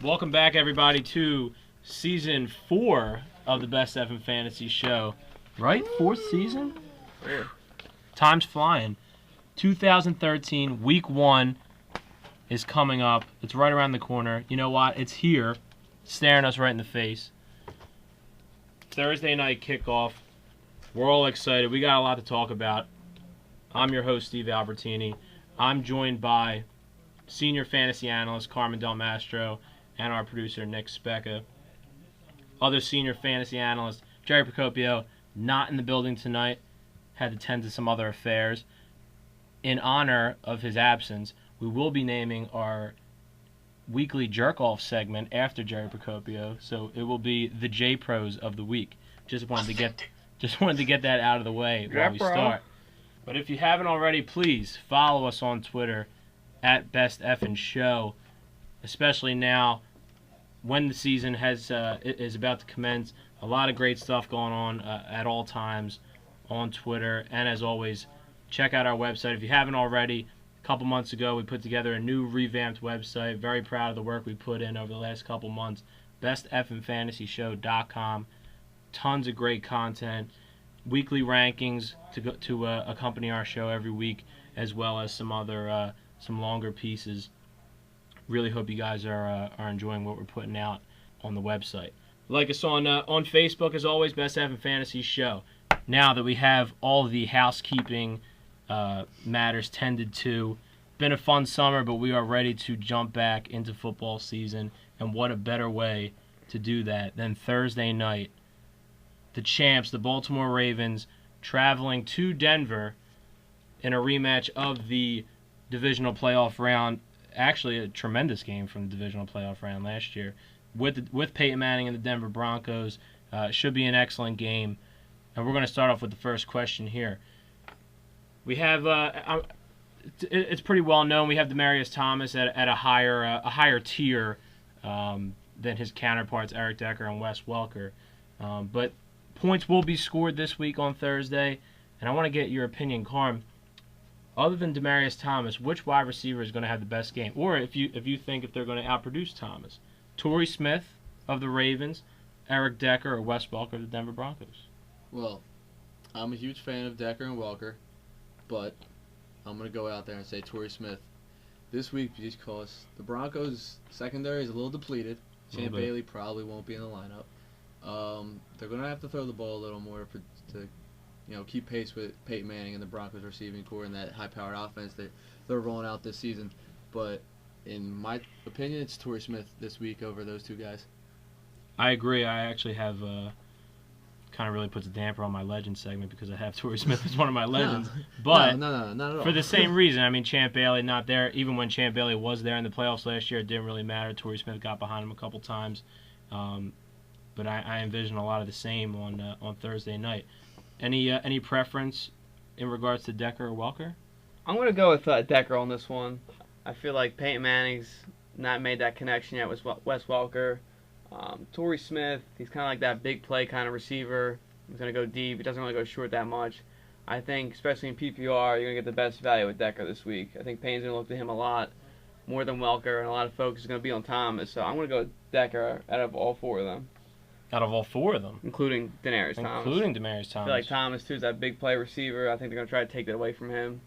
Welcome back, everybody, to Season 4 of the Best F in Fantasy Show. Right? 4th season? Yeah. Time's flying. 2013, Week 1 is coming up. It's right around the corner. You know what? It's here, staring us right in the face. Thursday night kickoff. We're all excited. We got a lot to talk about. I'm your host, Steve Albertini. I'm joined by senior fantasy analyst Carmen Del Mastro and our producer, Nick Specca. Other senior fantasy analyst, Jerry Procopio, not in the building tonight. Had to tend to some other affairs. In honor of his absence, we will be naming our weekly jerk-off segment after Jerry Procopio, so it will be the J-Pros of the week. Just wanted to get that out of the way while we start. But if you haven't already, please follow us on Twitter at BestEffinShow, especially now when the season is about to commence. A lot of great stuff going on at all times on Twitter. And as always, check out our website. If you haven't already, a couple months ago we put together a new revamped website. Very proud of the work we put in over the last couple months. BestEffinFantasyShow.com. Tons of great content. Weekly rankings to accompany our show every week, as well as some other some longer pieces. Really hope you guys are enjoying what we're putting out on the website. Like us on Facebook, as always, Best F in Fantasy Show. Now that we have all the housekeeping matters tended to, been a fun summer, but we are ready to jump back into football season, and what a better way to do that than Thursday night. The champs, the Baltimore Ravens, traveling to Denver in a rematch of the divisional playoff round. Actually, a tremendous game from the divisional playoff round last year. With Peyton Manning and the Denver Broncos. Should be an excellent game. And we're going to start off with the first question here. We have, it's pretty well known, we have Demaryius Thomas at a higher tier than his counterparts, Eric Decker and Wes Welker. But points will be scored this week on Thursday, and I want to get your opinion, Carm. Other than Demaryius Thomas, which wide receiver is going to have the best game? Or if you think if they're going to outproduce Thomas, Torrey Smith of the Ravens, Eric Decker, or Wes Welker of the Denver Broncos? Well, I'm a huge fan of Decker and Welker, but I'm going to go out there and say Torrey Smith this week because the Broncos' secondary is a little depleted. Champ Bailey probably won't be in the lineup. They're going to have to throw the ball a little more to keep pace with Peyton Manning and the Broncos receiving core and that high-powered offense that they're rolling out this season. But in my opinion, it's Torrey Smith this week over those two guys. I agree. I actually have kind of really puts a damper on my legend segment because I have Torrey Smith as one of my legends. But no, not at all. For the same reason. I mean, Champ Bailey not there. Even when Champ Bailey was there in the playoffs last year, it didn't really matter. Torrey Smith got behind him a couple times. But I envision a lot of the same on Thursday night. Any preference in regards to Decker or Welker? I'm going to go with Decker on this one. I feel like Peyton Manning's not made that connection yet with Wes Welker. Torrey Smith, he's kind of like that big play kind of receiver. He's going to go deep. He doesn't really go short that much. I think, especially in PPR, you're going to get the best value with Decker this week. I think Payne's going to look to him a lot more than Welker, and a lot of focus is going to be on Thomas. So I'm going to go with Decker out of all four of them. Out of all four of them? Including Demaryius Thomas. Including Demaryius Thomas. I feel like Thomas, too, is that big play receiver. I think they're going to try to take that away from him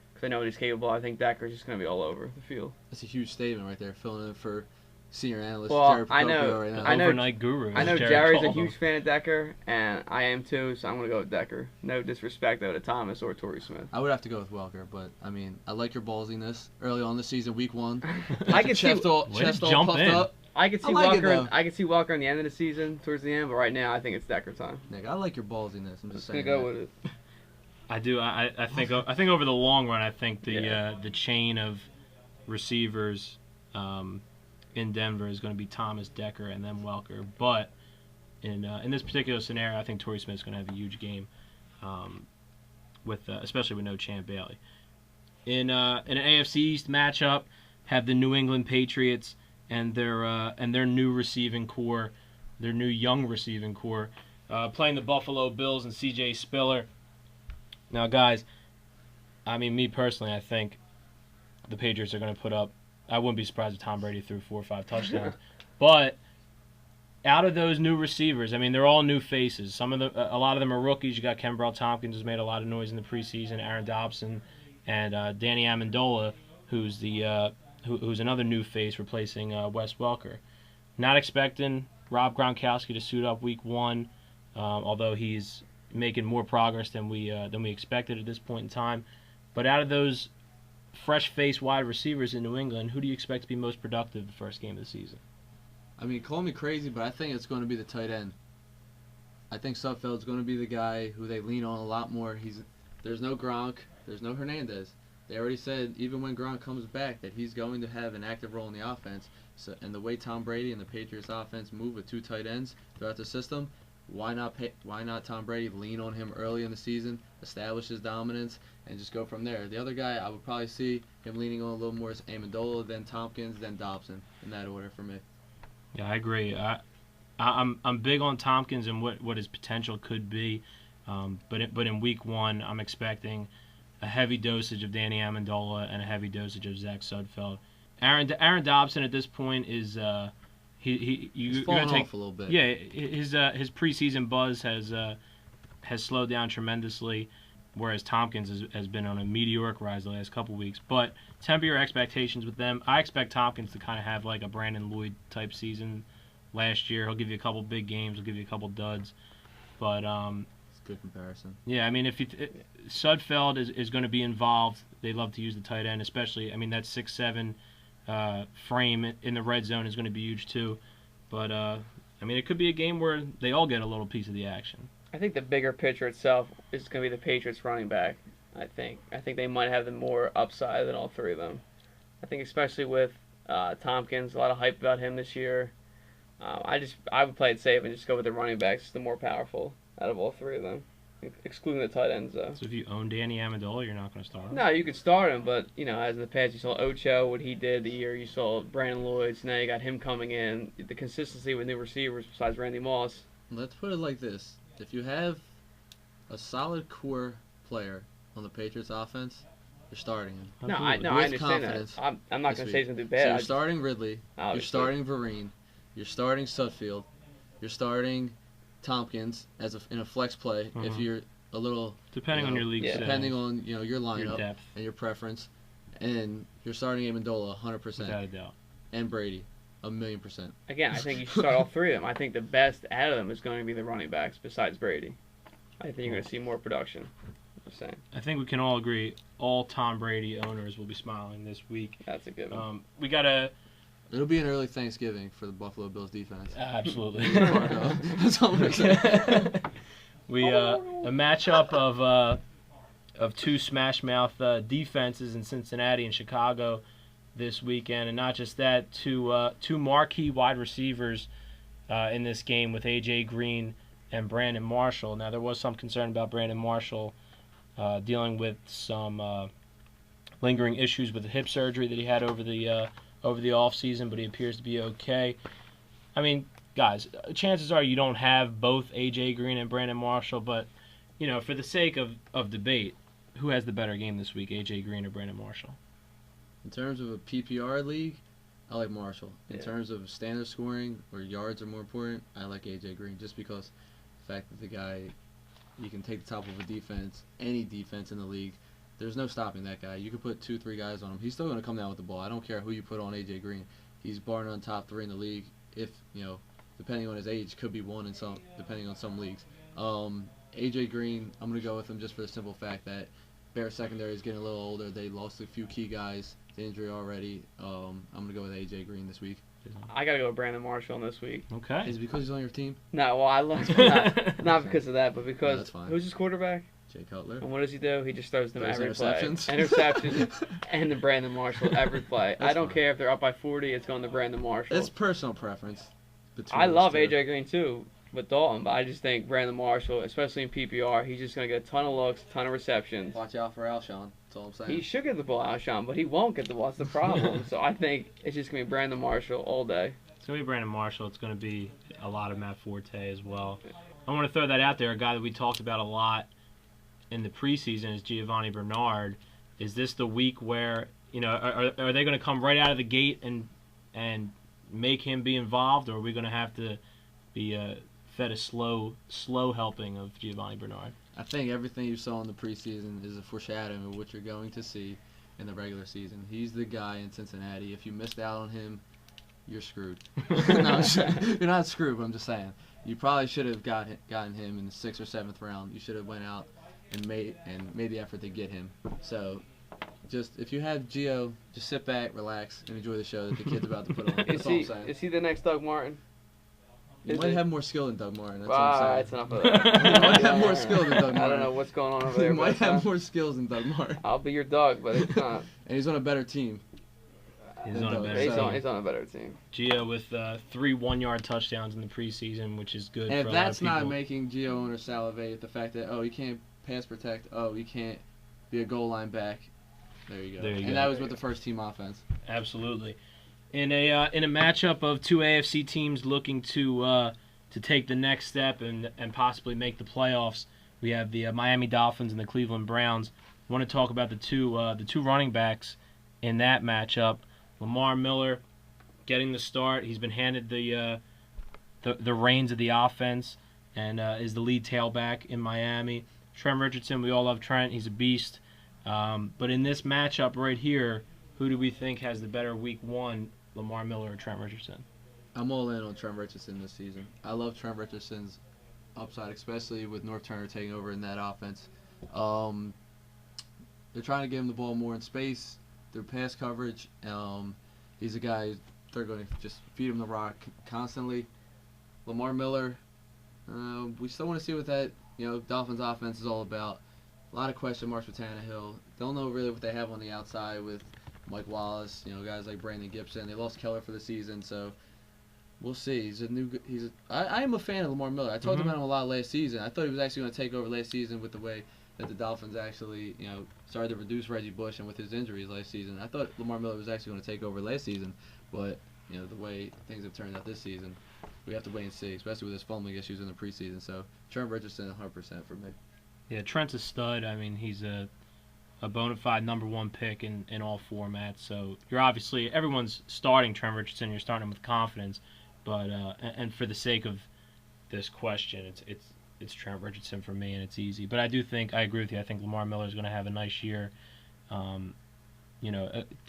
because they know what he's capable of. I think Decker's just going to be all over the field. That's a huge statement right there, filling in for senior analyst Jared Procopio right now. Overnight guru. I know Jerry's a huge fan of Decker, and I am too, so I'm going to go with Decker. No disrespect, though, to Thomas or Torrey Smith. I would have to go with Welker, but, I mean, I like your ballsiness early on this season, week 1. I can chest all puffed up. I could see Welker. I could see Welker in the end of the season, towards the end. But right now, I think it's Decker time. Nick, I like your ballsiness. I'm just saying. Gonna go with it. I do. I think over the long run, I think the chain of receivers in Denver is going to be Thomas, Decker, and then Welker. But in this particular scenario, I think Torrey Smith's going to have a huge game, especially with no Champ Bailey. In an AFC East matchup, have the New England Patriots and their new receiving core, their new young receiving core, playing the Buffalo Bills and C.J. Spiller. Now, guys, I mean, me personally, I think the Patriots are going to put up. I wouldn't be surprised if Tom Brady threw 4 or 5 touchdowns, but out of those new receivers, I mean, they're all new faces. A lot of them are rookies. You got Kenbrell Tompkins, who's made a lot of noise in the preseason. Aaron Dobson, and Danny Amendola, who's another new face replacing Wes Welker. Not expecting Rob Gronkowski to suit up Week 1, although he's making more progress than we expected at this point in time. But out of those fresh-faced wide receivers in New England, who do you expect to be most productive the first game of the season? I mean, call me crazy, but I think it's going to be the tight end. I think Sudfeld's going to be the guy who they lean on a lot more. There's no Gronk, there's no Hernandez. They already said even when Gronk comes back that he's going to have an active role in the offense. So, and the way Tom Brady and the Patriots offense move with 2 tight ends throughout the system, why not Tom Brady lean on him early in the season, establish his dominance, and just go from there. The other guy I would probably see him leaning on a little more is Amendola, then Tompkins, then Dobson, in that order for me. Yeah, I agree. I'm big on Tompkins and what his potential could be, but in Week 1, I'm expecting a heavy dosage of Danny Amendola and a heavy dosage of Zach Sudfeld. Aaron Dobson at this point is He's fallen off a little bit. Yeah, his preseason buzz has slowed down tremendously, whereas Tompkins has been on a meteoric rise the last couple weeks. But temper your expectations with them. I expect Tompkins to kind of have like a Brandon Lloyd type season last year. He'll give you a couple big games. He'll give you a couple duds. But it's a good comparison. Yeah, I mean, Sudfeld is going to be involved. They love to use the tight end, especially. I mean, that 6'7" frame in the red zone is going to be huge too. But I mean, it could be a game where they all get a little piece of the action. I think the bigger picture itself is going to be the Patriots running back. I think they might have the more upside than all 3 of them. I think especially with Tompkins, a lot of hype about him this year. I would play it safe and just go with the running backs, the more powerful out of all 3 of them, excluding the tight ends though. So if you own Danny Amendola, you're not going to start him? No, you could start him, but as in the past you saw Ocho, what he did the year you saw Brandon Lloyd, so now you got him coming in. The consistency with new receivers besides Randy Moss. Let's put it like this. If you have a solid core player on the Patriots offense, you're starting him. No, I understand that. I'm not going to say he's going to do bad. So you're starting Ridley, you're starting Vereen, you're starting Sudfeld, you're starting Tompkins in a flex play if you're a little depending on your league settings, depending on your lineup, your depth, and your preference, and you're starting Amendola 100%, without a doubt, and Brady 1,000,000%. Again, I think you should start all 3 of them. I think the best out of them is going to be the running backs besides Brady. I think you're going to see more production. I'm saying. I think we can all agree all Tom Brady owners will be smiling this week. That's a good one. We got to. It'll be an early Thanksgiving for the Buffalo Bills defense. Absolutely. That's all I'm saying. A matchup of 2 smash mouth defenses in Cincinnati and Chicago this weekend, and not just that, 2 marquee wide receivers in this game with A.J. Green and Brandon Marshall. Now, there was some concern about Brandon Marshall dealing with some lingering issues with the hip surgery that he had over the offseason, but he appears to be okay. I mean, guys, chances are you don't have both A.J. Green and Brandon Marshall, but, for the sake of debate, who has the better game this week, A.J. Green or Brandon Marshall? In terms of a PPR league, I like Marshall. In terms of standard scoring, where yards are more important, I like A.J. Green, just because the fact that the guy, you can take the top of a defense, any defense in the league. There's no stopping that guy. You could put 2-3 guys on him. He's still going to come down with the ball. I don't care who you put on A.J. Green. He's barring on top 3 in the league. If, depending on his age, could be 1 in some, depending on some leagues. A.J. Green, I'm going to go with him just for the simple fact that Bears secondary is getting a little older. They lost a few key guys to injury already. I'm going to go with A.J. Green this week. I got to go with Brandon Marshall this week. Okay. Is it because he's on your team? No, well, I love not because of that, but because who's his quarterback? Jay Cutler. And what does he do? He just throws them every interceptions. play. Interceptions and the Brandon Marshall every play. I don't care if they're up by 40, it's going to Brandon Marshall. It's personal preference. I love A.J. Green too with Dalton, but I just think Brandon Marshall, especially in PPR, he's just going to get a ton of looks, a ton of receptions. Watch out for Alshon. That's all I'm saying. He should get the ball, Alshon, but he won't get the ball. That's the problem. So I think it's just going to be Brandon Marshall all day. It's going to be Brandon Marshall. It's going to be a lot of Matt Forte as well. I want to throw that out there. A guy that we talked about a lot in the preseason is Giovanni Bernard. Is this the week where, are they going to come right out of the gate and make him be involved, or are we going to have to be fed a slow helping of Giovanni Bernard? I think everything you saw in the preseason is a foreshadowing of what you're going to see in the regular season. He's the guy in Cincinnati. If you missed out on him, you're screwed. No, you're not screwed, but I'm just saying. You probably should have gotten him in the 6th or 7th round. You should have went out and made the effort to get him. So, just if you have Gio, just sit back, relax, and enjoy the show that the kid's about to put on. That's all I'm saying. Is he the next Doug Martin? He might have more skill than Doug Martin. That's That's what I'm enough saying. of that. He might have more skill than Doug Martin. I don't know what's going on over there. He might have more skills than Doug Martin. I'll be your Doug, but it's not. And he's on a better team. He's on a better team. He's on a better team. Gio with 3 one-yard touchdowns in the preseason, which is good. And for if a lot of that's not people. making Gio owners salivate, the fact that he can't pass protect, he can't be a goal line back. There you go. And that was with the first team offense. Absolutely. In a matchup of 2 AFC teams looking to take the next step and possibly make the playoffs, we have the Miami Dolphins and the Cleveland Browns. I want to talk about the two running backs in that matchup. Lamar Miller getting the start. He's been handed the reins of the offense and is the lead tailback in Miami. Trent Richardson, we all love Trent. He's a beast. But in this matchup right here, who do we think has the better week 1, Lamar Miller or Trent Richardson? I'm all in on Trent Richardson this season. I love Trent Richardson's upside, especially with North Turner taking over in that offense. They're trying to give him the ball more in space through pass coverage. He's a guy they're going to just feed him the rock constantly. Lamar Miller, we still want to see what that Dolphins offense is all about. A lot of question marks with Tannehill. Don't know really what they have on the outside with Mike Wallace. Guys like Brandon Gibson. They lost Keller for the season, so we'll see. I am a fan of Lamar Miller. I talked about him a lot last season. I thought he was actually going to take over last season with the way that the Dolphins actually, started to reduce Reggie Bush and with his injuries last season. I thought Lamar Miller was actually going to take over last season, but the way things have turned out this season, we have to wait and see, especially with his fumbling issues in the preseason. So Trent Richardson, 100% for me. Yeah, Trent's a stud. I mean, he's a bona fide number 1 pick in all formats. So you're obviously everyone's starting Trent Richardson. You're starting him with confidence, but and for the sake of this question, it's Trent Richardson for me, and it's easy. But I agree with you. I think Lamar Miller is going to have a nice year. 2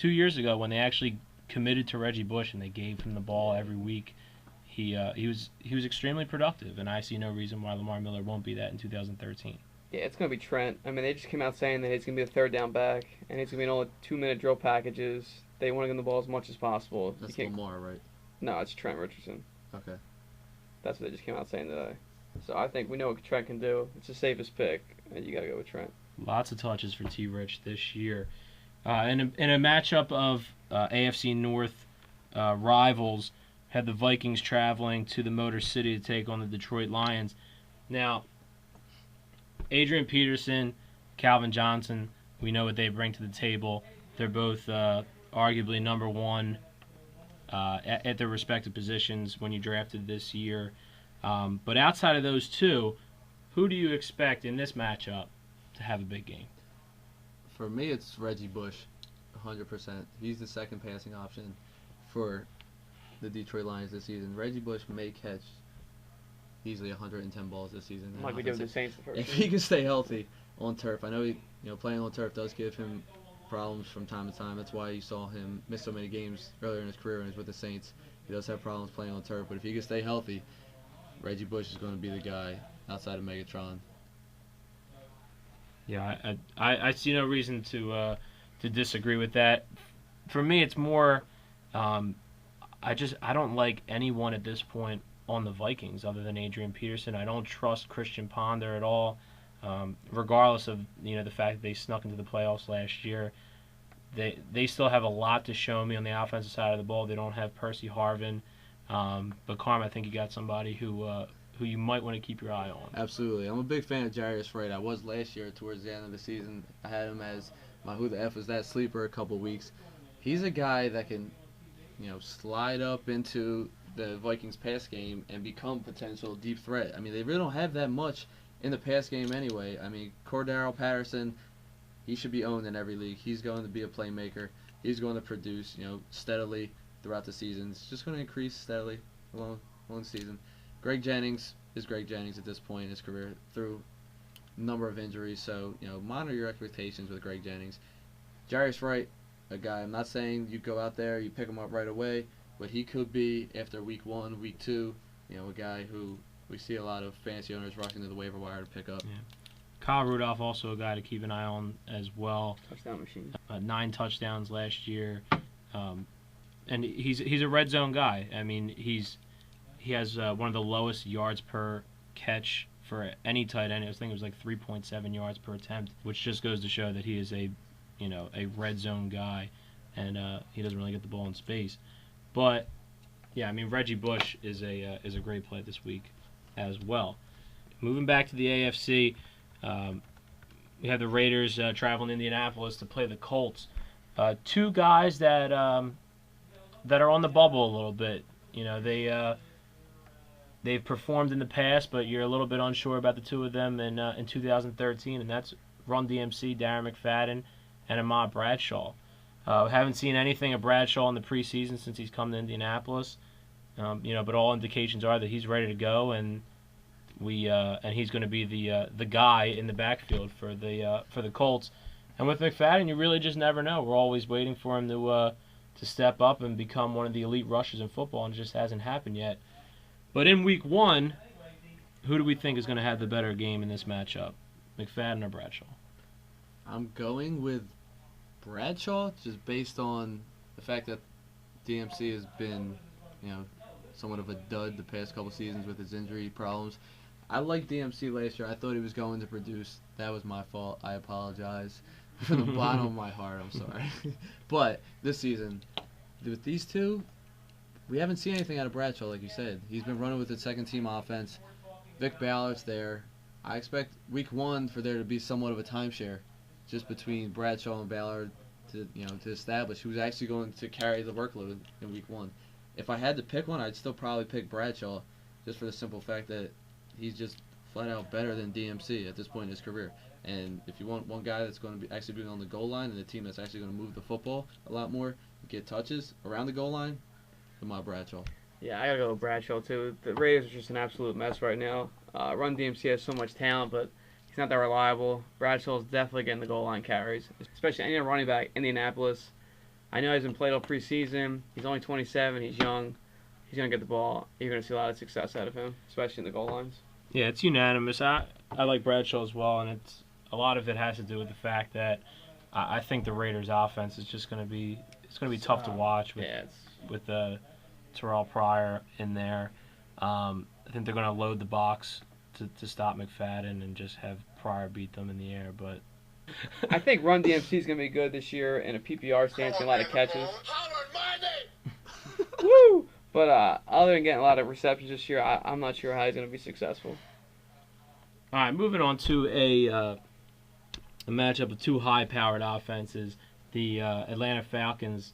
years ago when they actually committed to Reggie Bush and they gave him the ball every week, he was extremely productive, and I see no reason why Lamar Miller won't be that in 2013. Yeah, it's going to be Trent. I mean, they just came out saying that he's going to be the 3rd down back, and he's going to be in all the 2-minute drill packages. They want to get him the ball as much as possible. That's Lamar, right? No, it's Trent Richardson. Okay. That's what they just came out saying today. So I think we know what Trent can do. It's the safest pick, and you got to go with Trent. Lots of touches for T-Rich this year. In a matchup of AFC North rivals, had the Vikings traveling to the Motor City to take on the Detroit Lions. Now, Adrian Peterson, Calvin Johnson, we know what they bring to the table. They're both arguably number 1 at their respective positions when you drafted this year. But outside of those two, who do you expect in this matchup to have a big game? For me, it's Reggie Bush, 100%. He's the second passing option for the Detroit Lions this season. Reggie Bush may catch easily 110 balls this season. Like we did with the Saints the first If year. he can stay healthy on turf. I know playing on turf does give him problems from time to time. That's why you saw him miss so many games earlier in his career when he was with the Saints. He does have problems playing on turf, but if he can stay healthy, Reggie Bush is going to be the guy outside of Megatron. Yeah, I see no reason to disagree with that. For me, it's more I don't like anyone at this point on the Vikings other than Adrian Peterson. I don't trust Christian Ponder at all, regardless of the fact that they snuck into the playoffs last year. They still have a lot to show me on the offensive side of the ball. They don't have Percy Harvin, but Carm, I think you got somebody who you might want to keep your eye on. Absolutely. I'm a big fan of Jarius Wright. I was last year towards the end of the season. I had him as my who the F was that sleeper a couple weeks. He's a guy that can, slide up into the Vikings pass game and become potential deep threat. I mean, they really don't have that much in the pass game anyway. I mean, Cordero Patterson, he should be owned in every league. He's going to be a playmaker. He's going to produce, steadily throughout the season. It's just going to increase steadily along the season. Greg Jennings is Greg Jennings at this point in his career through a number of injuries. So, monitor your expectations with Greg Jennings. Jarius Wright, a guy, I'm not saying you go out there, you pick him up right away, but he could be, after week 1, week 2, a guy who we see a lot of fantasy owners rushing to the waiver wire to pick up. Yeah. Kyle Rudolph, also a guy to keep an eye on as well. Touchdown machine. 9 touchdowns last year. And he's a red zone guy. I mean, he has one of the lowest yards per catch for any tight end. I think it was like 3.7 yards per attempt, which just goes to show that he is a red zone guy, and he doesn't really get the ball in space. But yeah, I mean, Reggie Bush is a great play this week as well. Moving back to the AFC, we have the Raiders traveling to Indianapolis to play the Colts. 2 guys that are on the bubble a little bit. They've performed in the past, but you're a little bit unsure about the 2 of them in 2013, and that's Run DMC, Darren McFadden, and Ahmad Bradshaw. Haven't seen anything of Bradshaw in the preseason since he's come to Indianapolis, but all indications are that he's ready to go, and he's going to be the guy in the backfield for the Colts. And with McFadden, you really just never know. We're always waiting for him to step up and become one of the elite rushers in football, and it just hasn't happened yet. But in week 1, who do we think is going to have the better game in this matchup, McFadden or Bradshaw? I'm going with Bradshaw just based on the fact that DMC has been, somewhat of a dud the past couple seasons with his injury problems. I liked DMC last year. I thought he was going to produce. That was my fault. I apologize from the bottom of my heart. I'm sorry. But this season, with these 2, we haven't seen anything out of Bradshaw, like you said. He's been running with the second-team offense. Vic Ballard's there. I expect week 1 for there to be somewhat of a timeshare just between Bradshaw and Ballard to establish who's actually going to carry the workload in week 1. If I had to pick one, I'd still probably pick Bradshaw just for the simple fact that he's just flat out better than DMC at this point in his career. And if you want one guy that's going to be actually being on the goal line and a team that's actually going to move the football a lot more, get touches around the goal line, Ahmad Bradshaw. Yeah, I gotta go with Bradshaw too. The Raiders are just an absolute mess right now. Run DMC has so much talent, but he's not that reliable. Bradshaw's definitely getting the goal line carries, especially any running back in Indianapolis. I know he hasn't played all preseason. He's only 27. He's young. He's gonna get the ball. You're gonna see a lot of success out of him, especially in the goal lines. Yeah, it's unanimous. I like Bradshaw as well, and a lot of it has to do with the fact that I think the Raiders' offense is just going to be tough to watch with Terrell Pryor in there. I think they're going to load the box to stop McFadden and just have Pryor beat them in the air. But I think Run DMC is going to be good this year in a PPR stance and a lot of catches. Woo! But other than getting a lot of receptions this year, I'm not sure how he's going to be successful. All right, moving on to a matchup of 2 high-powered offenses. The Atlanta Falcons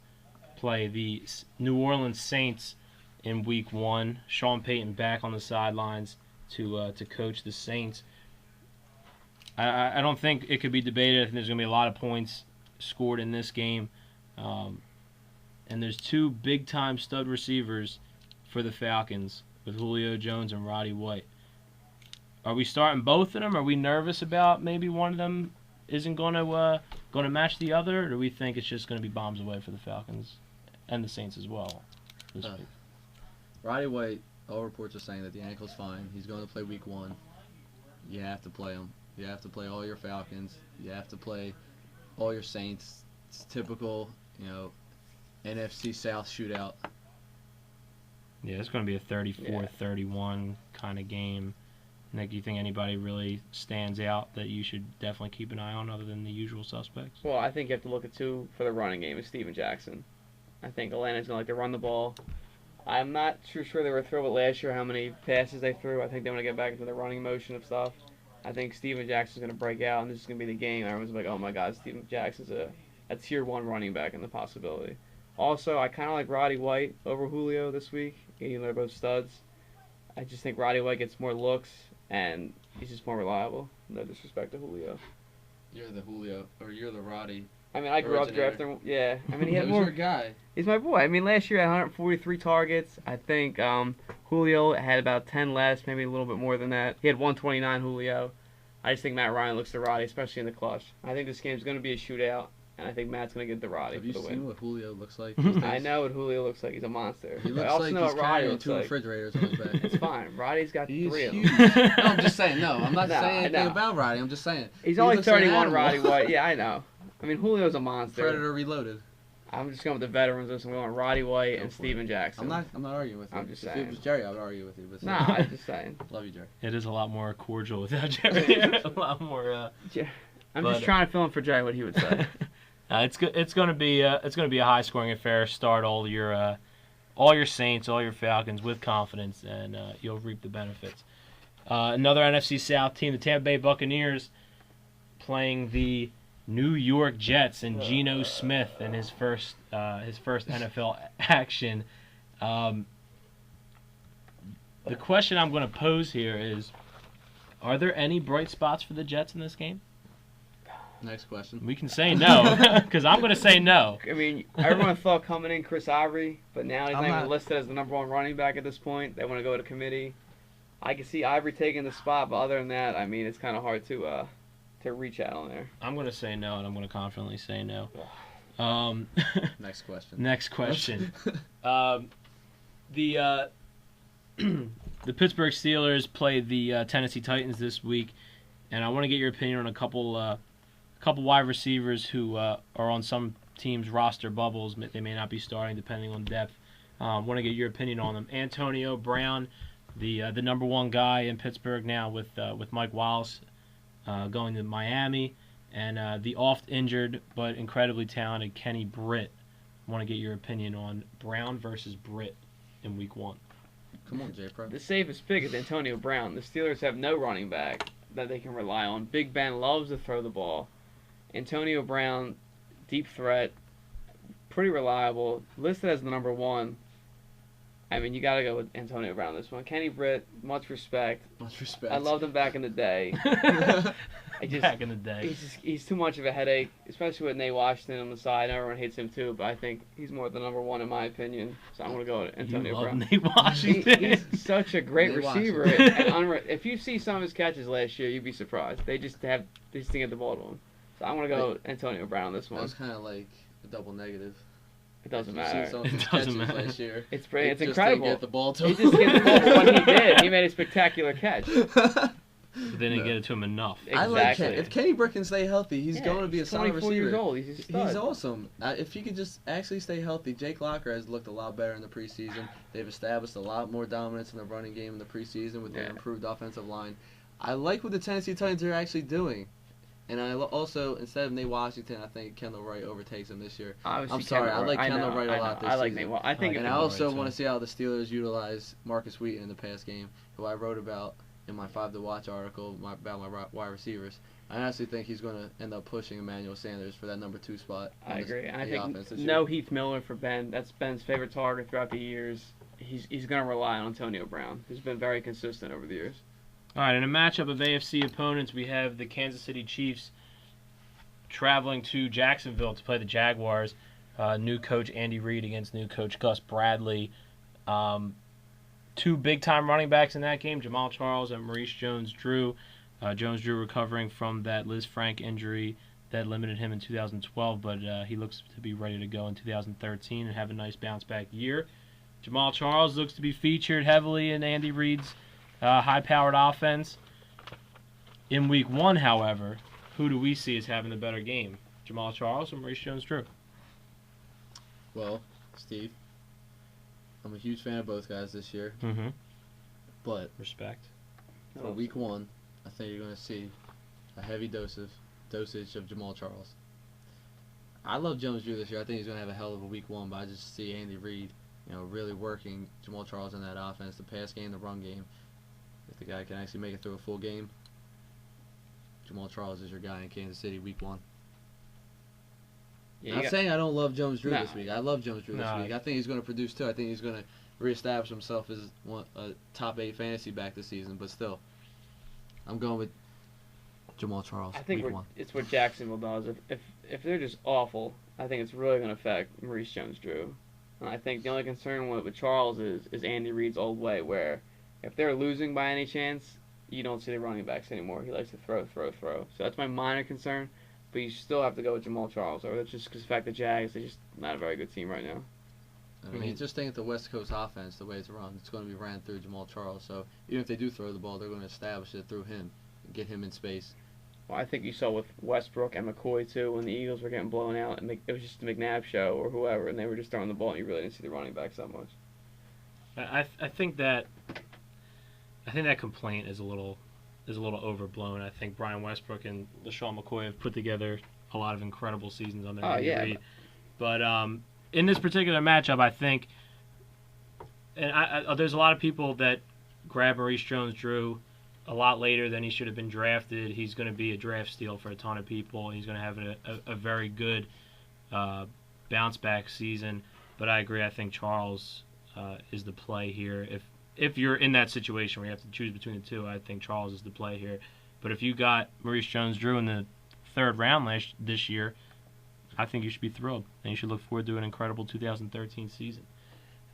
play the New Orleans Saints in Week 1. Sean Payton back on the sidelines to coach the Saints. I don't think it could be debated. I think there's going to be a lot of points scored in this game. And there's 2 big-time stud receivers for the Falcons with Julio Jones and Roddy White. Are we starting both of them? Are we nervous about maybe one of them isn't going to match the other? Or do we think it's just going to be bombs away for the Falcons and the Saints as well this week? Roddy White, all reports are saying that the ankle's fine. He's going to play week 1. You have to play him. You have to play all your Falcons. You have to play all your Saints. It's typical, NFC South shootout. Yeah, it's going to be a 34-31 kind of game. Nick, do you think anybody really stands out that you should definitely keep an eye on other than the usual suspects? Well, I think you have to look at 2 for the running game is Steven Jackson. I think Atlanta's going to like to run the ball. I'm not too sure they were thrilled with last year how many passes they threw. I think they want to get back into the running motion of stuff. I think Steven Jackson's going to break out, and this is going to be the game. Everyone's like, oh my God, Steven Jackson's a tier 1 running back in the possibility. Also, I kind of like Roddy White over Julio this week, even though they're both studs. I just think Roddy White gets more looks, and he's just more reliable. No disrespect to Julio. You're the Julio, or you're the Roddy. I mean, I grew up drafting. Yeah, I mean, he had Who's more. your guy? He's my boy. I mean, last year he had 143 targets. I think Julio had about 10 less, maybe a little bit more than that. He had 129, Julio. I just think Matt Ryan looks to Roddy, especially in the clutch. I think this game's going to be a shootout, and I think Matt's going to get the Roddy Have for you the seen win. what Julio looks like? I know what Julio looks like. He's a monster. He I looks also like know he's what Roddy carrying looks 2 like. refrigerators on his back. It's fine. Roddy's got He's 3 of them. huge. No, I'm just saying. No, I'm not No, saying anything I know. about Roddy. I'm just saying. He's he only looks like an 31, animal. Roddy White. Yeah, I know. I mean, Julio's a monster. Predator Reloaded. I'm just going with the veterans. I'm going Roddy White Go and for Steven Jackson. I'm not arguing with you. I'm just If saying. it was Jerry, I would argue with you. But Nah, I'm just saying. Love you, Jerry. It is a lot more cordial without Jerry. A lot more. I'm But- just trying to fill in for Jay what he would say. It's gonna be a high scoring affair. Start all your Saints, all your Falcons with confidence, and you'll reap the benefits. Another NFC South team, the Tampa Bay Buccaneers, playing the New York Jets and Geno Smith in his first NFL action. The question I'm going to pose here is: are there any bright spots for the Jets in this game? Next question. We can say no, because I'm going to say no. I mean, everyone thought coming in Chris Ivory, but now he's I'm not even not- listed as the number 1 running back at this point. They want to go to committee. I can see Ivory taking the spot, but other than that, I mean, it's kind of hard to reach out on there. I'm going to say no, and I'm going to confidently say no. Next question. Next question. The Pittsburgh Steelers played the Tennessee Titans this week, and I want to get your opinion on a couple wide receivers who are on some teams' roster bubbles. They may not be starting depending on depth. Want to get your opinion on them. Antonio Brown, the number 1 guy in Pittsburgh now with Mike Wallace going to Miami, and the oft-injured but incredibly talented Kenny Britt. Want to get your opinion on Brown versus Britt in Week 1. Come on, J Pro. The safest pick is Antonio Brown. The Steelers have no running back that they can rely on. Big Ben loves to throw the ball. Antonio Brown, deep threat, pretty reliable, listed as the number 1. I mean, you got to go with Antonio Brown this one. Kenny Britt, much respect. Much respect. I loved him back in the day. Back in the day. He's too much of a headache, especially with Nate Washington on the side. Everyone hates him too, but I think he's more the number 1 in my opinion. So I'm going to go with Antonio You love Brown. Nate Washington. He's such a great Nate receiver. Washington. If you see some of his catches last year, you'd be surprised. They just didn't get the ball to him. So I'm going to go with Antonio Brown on this That one. was kind of like a double negative. It doesn't You've seen matter. some of It his doesn't catches matter. last year. It's They it's just incredible. Didn't get the ball to He him. just get the ball, but when he did, he made a spectacular catch. They didn't get it to him enough. I like Exactly. If Kenny Britt can stay healthy, he's going to be a he's solid 24 receiver. years old. He's a stud. He's awesome. If he could just actually stay healthy, Jake Locker has looked a lot better in the preseason. They've established a lot more dominance in the running game in the preseason with their Yeah. improved offensive line. I like what the Tennessee Titans are actually doing. And I also, instead of Nate Washington, I think Kendall Wright overtakes him this year. Obviously, I'm sorry, Kendall I like Wright. Kendall know, Wright a I lot know. this I like season. Nate. I think like And I Kendall also Wright, want too. to see how the Steelers utilize Marcus Wheaton in the pass game, who I wrote about in my 5 to Watch article about my wide receivers. I honestly think he's going to end up pushing Emmanuel Sanders for that number 2 spot. I agree. And I the think offense this no year. Heath Miller for Ben. That's Ben's favorite target throughout the years. He's going to rely on Antonio Brown, who's been very consistent over the years. All right, in a matchup of AFC opponents, we have the Kansas City Chiefs traveling to Jacksonville to play the Jaguars. New coach Andy Reid against new coach Gus Bradley. 2 big-time running backs in that game, Jamal Charles and Maurice Jones-Drew. Jones-Drew recovering from that Liz Frank injury that limited him in 2012, but he looks to be ready to go in 2013 and have a nice bounce-back year. Jamal Charles looks to be featured heavily in Andy Reid's high-powered offense. In Week 1, however, who do we see as having the better game? Jamal Charles or Maurice Jones-Drew? Well, Steve, I'm a huge fan of both guys this year, Mm-hmm. but Respect. for Week 1, I think you're going to see a heavy dosage of Jamal Charles. I love Jones-Drew this year. I think he's going to have a hell of a Week 1, but I just see Andy Reid, really working Jamal Charles in that offense, the pass game, the run game. If the guy can actually make it through a full game, Jamal Charles is your guy in Kansas City week 1. Yeah, Not saying I don't love Jones-Drew No. this week. I love Jones-Drew this No. week. I think he's going to produce too. I think he's going to reestablish himself as a top 8 fantasy back this season. But still, I'm going with Jamal Charles I think week 1. it's what Jacksonville does. If they're just awful, I think it's really going to affect Maurice Jones-Drew. And I think the only concern with Charles is Andy Reid's old way, where if they're losing by any chance, you don't see the running backs anymore. He likes to throw. So that's my minor concern. But you still have to go with Jamal Charles, or that's just because the fact the Jags are just not a very good team right now. I mean, just think of the West Coast offense, the way it's run. It's going to be ran through Jamal Charles. So even if they do throw the ball, they're going to establish it through him and get him in space. Well, I think you saw with Westbrook and McCoy too, when the Eagles were getting blown out, and it was just the McNabb show or whoever, and they were just throwing the ball, and you really didn't see the running backs that much. I think that complaint is a little overblown. I think Brian Westbrook and LaShawn McCoy have put together a lot of incredible seasons under Andy Reid. But in this particular matchup, I think, and there's a lot of people that grab Maurice Jones-Drew a lot later than he should have been drafted. He's going to be a draft steal for a ton of people. He's going to have a very good bounce back season. But I agree. I think Charles is the play here. If you're in that situation where you have to choose between the two, I think Charles is the play here. But if you got Maurice Jones-Drew in the 3rd round this year, I think you should be thrilled, and you should look forward to an incredible 2013 season.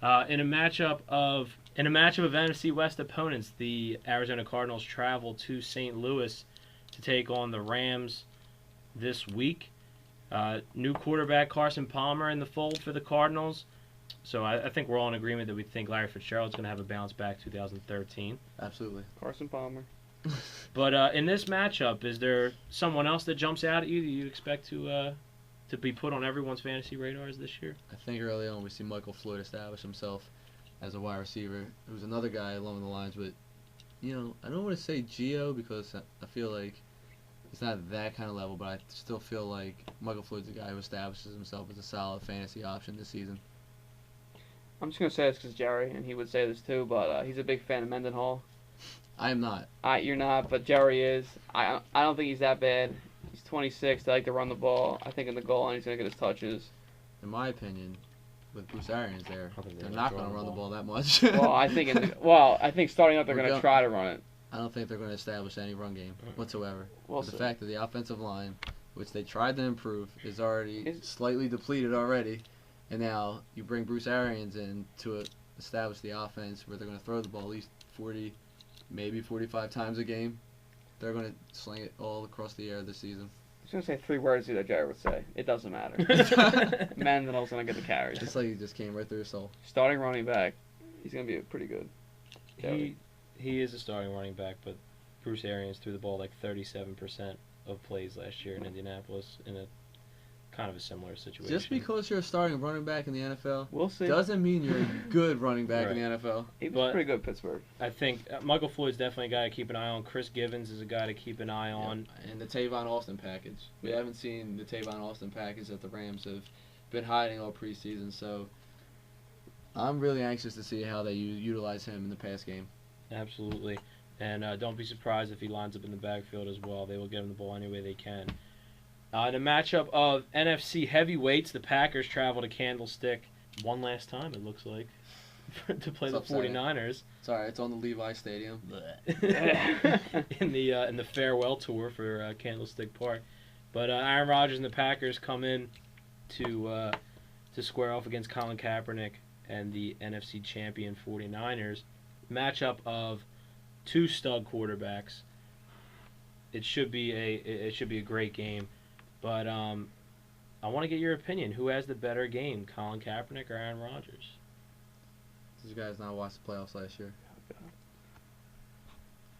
In a matchup of NFC West opponents, the Arizona Cardinals travel to St. Louis to take on the Rams this week. New quarterback Carson Palmer in the fold for the Cardinals. So I think we're all in agreement that we think Larry Fitzgerald's going to have a bounce back 2013. Absolutely. Carson Palmer. But in this matchup, is there someone else that jumps out at you that you expect to be put on everyone's fantasy radars this year? I think early on we see Michael Floyd establish himself as a wide receiver. There was another guy along the lines with, I don't want to say Gio because I feel like it's not that kind of level, but I still feel like Michael Floyd's a guy who establishes himself as a solid fantasy option this season. I'm just going to say this because Jerry, and he would say this too, but he's a big fan of Mendenhall. I am not. You're not, but Jerry is. I don't think he's that bad. He's 26. They like to run the ball. I think in the goal line he's going to get his touches. In my opinion, with Bruce Arians there, they're gonna not going to run the ball that much. Well, I think starting up they're going to try to run it. I don't think they're going to establish any run game whatsoever. We'll The see. fact that the offensive line, which they tried to improve, is already slightly depleted already, and now you bring Bruce Arians in to establish the offense where they're going to throw the ball at least 40, maybe 45 times a game. They're going to sling it all across the air this season. I was going to say 3 words that Jerry would say. It doesn't matter. Mendenhall's going to get the carries. Just like he just came right through your soul. Starting running back, he's going to be pretty good. He is a starting running back, but Bruce Arians threw the ball like 37% of plays last year in Indianapolis in a kind of a similar situation. Just because you're a starting running back in the NFL We'll see. doesn't mean you're a good running back in Right. the NFL. He was But- pretty good at Pittsburgh. I think Michael Floyd's definitely a guy to keep an eye on. Chris Givens is a guy to keep an eye on. And the Tavon Austin package. We haven't seen the Tavon Austin package that the Rams have been hiding all preseason, so I'm really anxious to see how they utilize him in the pass game. Absolutely. And don't be surprised if he lines up in the backfield as well. They will get him the ball any way they can. In a matchup of NFC heavyweights, the Packers travel to Candlestick one last time, it looks like, to play It's the upsetting. 49ers Sorry, it's on the Levi Stadium. in the farewell tour for Candlestick Park. But Aaron Rodgers and the Packers come in to square off against Colin Kaepernick and the NFC champion 49ers. Matchup of 2 stud quarterbacks. It should be a great game. But I want to get your opinion. Who has the better game, Colin Kaepernick or Aaron Rodgers? Did you guys not watch the playoffs last year?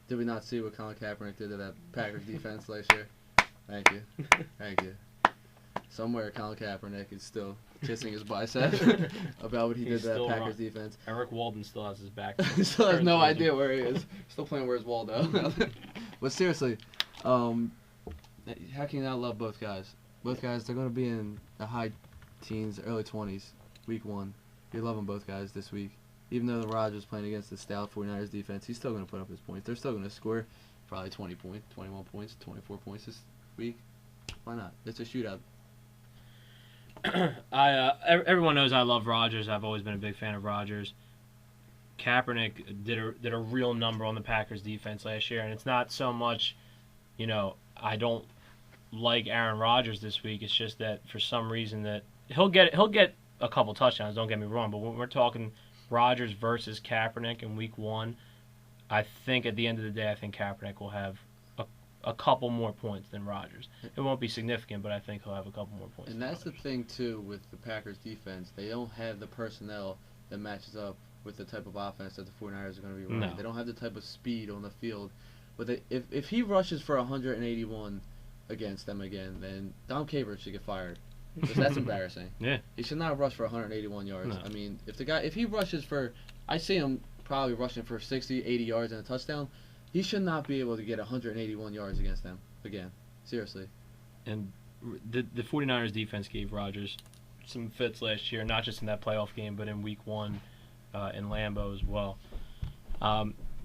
Did we not see what Colin Kaepernick did to that Packers defense last year? Thank you. Thank you. Somewhere Colin Kaepernick is still kissing his bicep about what he did He's to that still Packers wrong. defense. Eric Walden still has his back. He still has no idea where he is. Still playing Where's Waldo. But seriously, how can you not love both guys? Both guys, they're going to be in the high teens, early 20s, week 1. You're loving both guys this week. Even though the Rodgers playing against the stout 49ers defense, he's still going to put up his points. They're still going to score. probably 20 points, 21 points, 24 points this week. Why not? It's a shootout. Everyone knows I love Rodgers. I've always been a big fan of Rodgers. Kaepernick did a real number on the Packers defense last year, and it's not so much, I don't like Aaron Rodgers this week. It's just that for some reason that he'll get a couple touchdowns. Don't get me wrong, but when we're talking Rodgers versus Kaepernick in Week 1, I think at the end of the day, I think Kaepernick will have a couple more points than Rodgers. It won't be significant, but I think he'll have a couple more points. And that's the thing too with the Packers defense. They don't have the personnel that matches up with the type of offense that the 49ers are going to be running. No. They don't have the type of speed on the field. But if he rushes for 181 against them again, then Dom Capers should get fired. Because that's embarrassing. Yeah. He should not rush for 181 yards. No. I mean, if he rushes for, I see him probably rushing for 60, 80 yards and a touchdown, he should not be able to get 181 yards against them again. Seriously. And the 49ers defense gave Rodgers some fits last year, not just in that playoff game, but in Week 1 in Lambeau as well.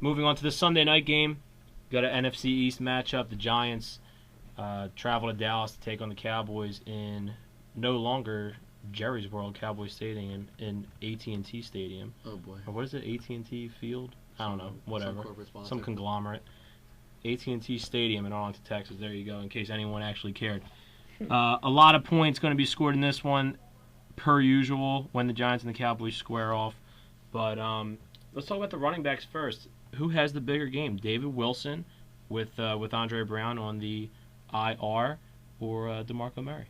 Moving on to the Sunday night game, got an NFC East matchup. The Giants travel to Dallas to take on the Cowboys in no longer Jerry's World, Cowboy Stadium, in AT&T Stadium. Oh boy. Or what is it, AT&T Field? I don't know, whatever. Some corporate sponsor. Some conglomerate. AT&T Stadium in Arlington, Texas. There you go, in case anyone actually cared. A lot of points going to be scored in this one, per usual, when the Giants and the Cowboys square off. But let's talk about the running backs first. Who has the bigger game, David Wilson with Andre Brown on the IR, or DeMarco Murray?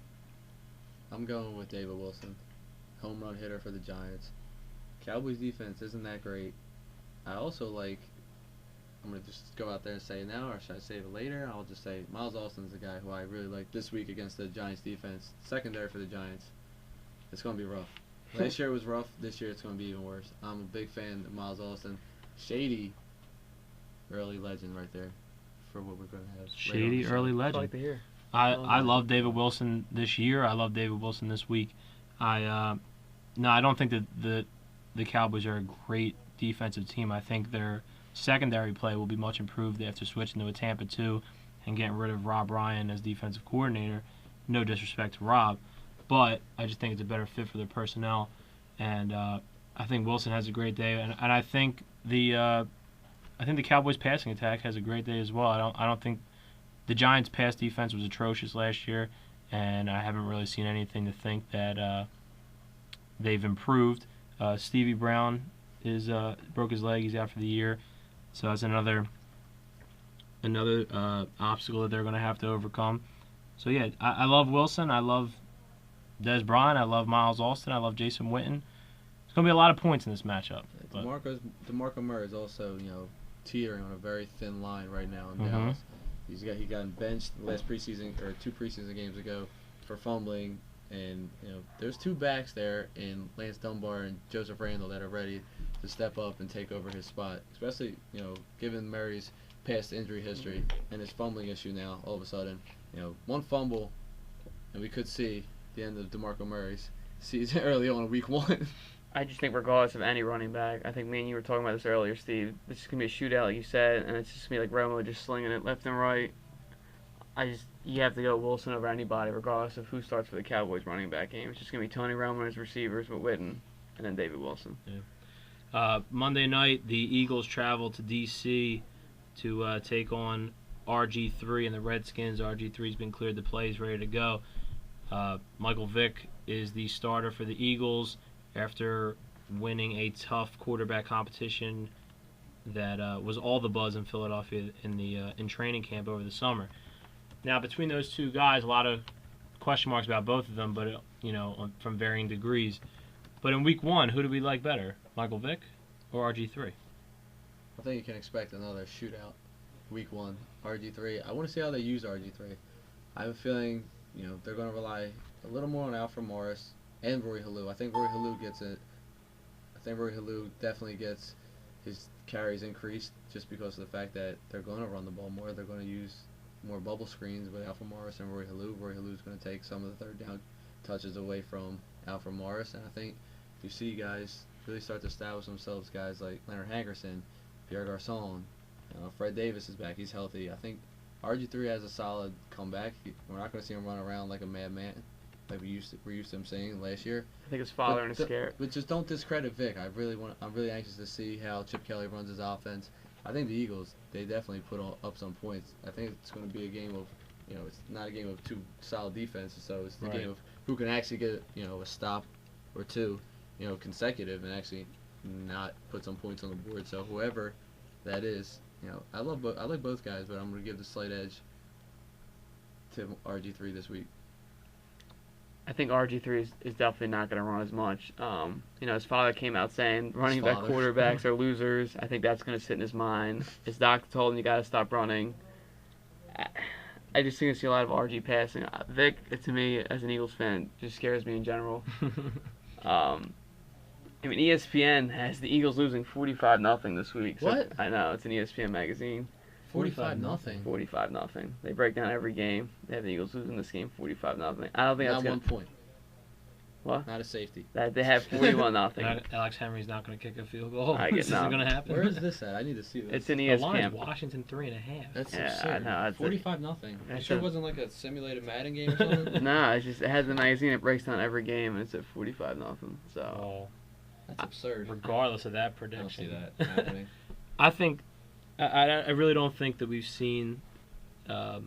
I'm going with David Wilson. Home run hitter for the Giants. Cowboys defense isn't that great. I also like, I'm going to just go out there and say it now, or should I save it later? I'll just say Miles Austin's the guy who I really like this week against the Giants defense. Secondary for the Giants. It's going to be rough. Last year it was rough. This year it's going to be even worse. I'm a big fan of Miles Austin. Shady early legend right there for what we're going to have. Shady early I legend. like to hear. I love David Wilson this year. I love David Wilson this week. I don't think that the Cowboys are a great defensive team. I think their secondary play will be much improved after switching to a Tampa 2 and getting rid of Rob Ryan as defensive coordinator. No disrespect to Rob, but I just think it's a better fit for their personnel. And I think Wilson has a great day, and I think the Cowboys passing attack has a great day as well. I don't think the Giants' pass defense was atrocious last year, and I haven't really seen anything to think that they've improved. Stevie Brown broke his leg; he's out for the year, so that's another obstacle that they're going to have to overcome. So yeah, I love Wilson. I love Des Bryant. I love Miles Austin. I love Jason Witten. It's going to be a lot of points in this matchup. DeMarco Murray is also, teetering on a very thin line right now in Dallas. He got benched last preseason or 2 preseason games ago for fumbling, and there's 2 backs there in Lance Dunbar and Joseph Randle that are ready to step up and take over his spot. Especially given Murray's past injury history and his fumbling issue now. All of a sudden, one fumble, and we could see the end of DeMarco Murray's season early on in Week 1. I just think regardless of any running back, I think me and you were talking about this earlier, Steve, this is going to be a shootout like you said, and it's just going to be like Romo just slinging it left and right. You have to go Wilson over anybody regardless of who starts for the Cowboys running back game. It's just going to be Tony Romo and his receivers with Witten, and then David Wilson. Yeah. Monday night, the Eagles travel to D.C. to take on RG3 and the Redskins. RG3's been cleared to play. He's ready to go. Michael Vick is the starter for the Eagles after winning a tough quarterback competition that was all the buzz in Philadelphia in training camp over the summer. Now, between those 2 guys, a lot of question marks about both of them, but from varying degrees. But in Week 1, who do we like better, Michael Vick or RG3? I think you can expect another shootout. Week 1, RG3. I want to see how they use RG3. I have a feeling they're going to rely a little more on Alfred Morris and Roy Halou. I think Roy Halou gets it. I think Roy Halou definitely gets his carries increased just because of the fact that they're going to run the ball more. They're going to use more bubble screens with Alfred Morris and Roy Halou. Roy Halou's going to take some of the third down touches away from Alfred Morris, and I think if you see guys really start to establish themselves, guys like Leonard Hankerson, Pierre Garçon, Fred Davis is back. He's healthy. I think RG3 has a solid comeback. We're not going to see him run around like a madman, like we're used to him saying last year. I think his father and his scare. But just don't discredit Vic. I'm really anxious to see how Chip Kelly runs his offense. I think the Eagles, they definitely put up some points. I think it's going to be a game of, it's not a game of two solid defenses, so it's the game of who can actually get, a stop or two, consecutive and actually not put some points on the board. So whoever that is, I like both guys, but I'm going to give the slight edge to RG3 this week. I think RG3 is definitely not going to run as much. His father came out saying running back quarterbacks are losers. I think that's going to sit in his mind. His doctor told him you got to stop running. I just think I see a lot of RG passing. Vic, to me, as an Eagles fan, just scares me in general. ESPN has the Eagles losing 45-0 this week. So what? I know, it's an ESPN magazine. 45-0. 45-0. They break down every game. They have the Eagles losing this game 45-0. I don't think not that's one point. What? Not a safety. They have 41-0. Alex Henry's not going to kick a field goal. This isn't going to happen. Where is this at? I need to see this. It's in The ESPN. line is Washington 3.5. That's absurd. I know, 45-0. You sure it wasn't like a simulated Madden game or something? No, it has the magazine. It breaks down every game, and it's at 45-0. So that's absurd. Regardless of that I don't prediction, see that happening. I think I really don't think that we've seen a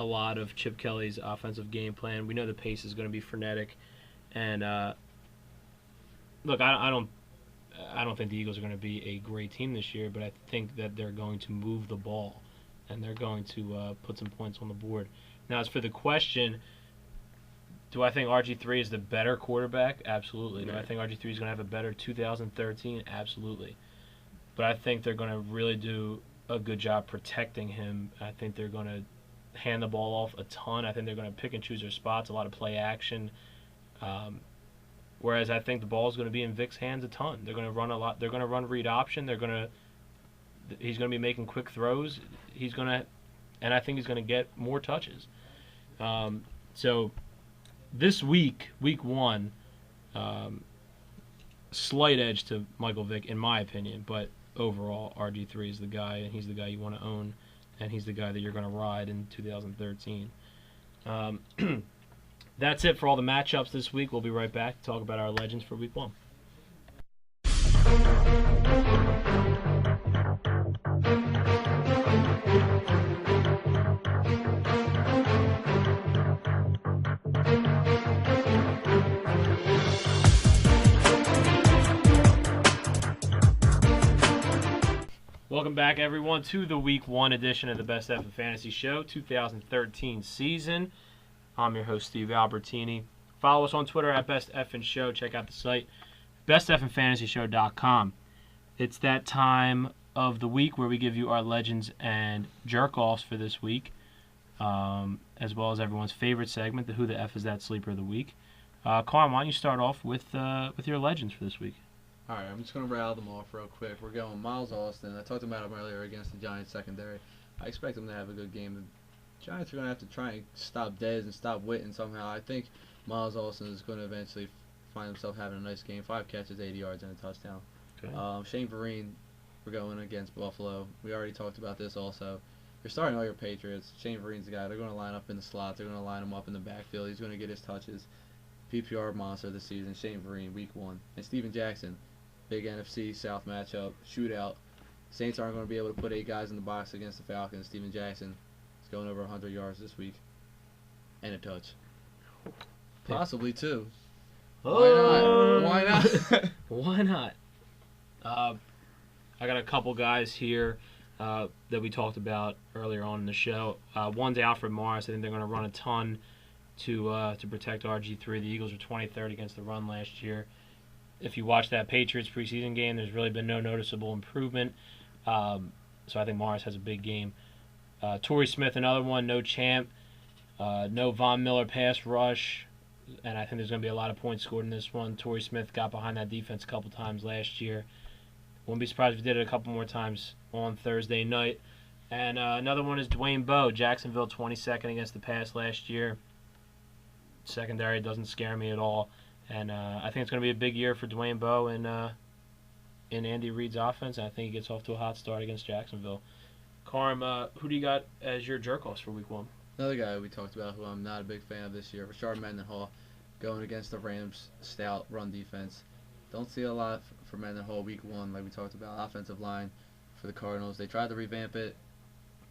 lot of Chip Kelly's offensive game plan. We know the pace is going to be frenetic, and look, I don't think the Eagles are going to be a great team this year, but I think that they're going to move the ball, and they're going to put some points on the board. Now, as for the question, do I think RG3 is the better quarterback? Absolutely. Do I think RG3 is going to have a better 2013? Absolutely. But I think they're going to really do a good job protecting him. I think they're going to hand the ball off a ton. I think they're going to pick and choose their spots, a lot of play action. Whereas I think the ball is going to be in Vic's hands a ton. They're going to run a lot. They're going to run read option. He's going to be making quick throws. And I think he's going to get more touches. So this week 1, slight edge to Michael Vick in my opinion, but overall RG3 is the guy, and he's the guy you want to own, and he's the guy that you're going to ride in 2013. That's it for all the matchups this week. We'll be right back to talk about our legends for week 1. Welcome back, everyone, to the Week 1 edition of the Best F in Fantasy Show 2013 season. I'm your host, Steve Albertini. Follow us on Twitter at Best F Show. Check out the site, bestfnfantasyshow.com. It's that time of the week where we give you our legends and jerk-offs for this week, as well as everyone's favorite segment, the Who the F is That Sleeper of the Week. Quan, why don't you start off with your legends for this week? All right, I'm just going to rattle them off real quick. We're going Miles Austin. I talked about him earlier against the Giants secondary. I expect him to have a good game. The Giants are going to have to try and stop Dez and stop Witten somehow. I think Miles Austin is going to eventually find himself having a nice game. 5 catches, 80 yards, and a touchdown. Okay. Shane Vereen, we're going against Buffalo. We already talked about this also. You're starting all your Patriots. Shane Vereen's the guy. They're going to line up in the slots. They're going to line him up in the backfield. He's going to get his touches. PPR monster this season, Shane Vereen, week 1. And Steven Jackson. Big NFC South matchup, shootout. Saints aren't going to be able to put 8 guys in the box against the Falcons. Steven Jackson is going over 100 yards this week. And a touch. Possibly 2. Why not? Why not? I got a couple guys here that we talked about earlier on in the show. One's Alfred Morris. I think they're going to run a ton to protect RG3. The Eagles were 23rd against the run last year. If you watch that Patriots preseason game, there's really been no noticeable improvement. So I think Morris has a big game. Torrey Smith, another one, no champ. No Von Miller pass rush. And I think there's going to be a lot of points scored in this one. Torrey Smith got behind that defense a couple times last year. Wouldn't be surprised if he did it a couple more times on Thursday night. And another one is Dwayne Bowe. Jacksonville 22nd against the pass last year. Secondary doesn't scare me at all. And I think it's going to be a big year for Dwayne Bowe in Andy Reid's offense, and I think he gets off to a hot start against Jacksonville. Carm, who do you got as your jerk-offs for week 1? Another guy we talked about who I'm not a big fan of this year, Rashard Mendenhall, going against the Rams' stout run defense. Don't see a lot for Mendenhall week 1, like we talked about. Offensive line for the Cardinals. They tried to revamp it.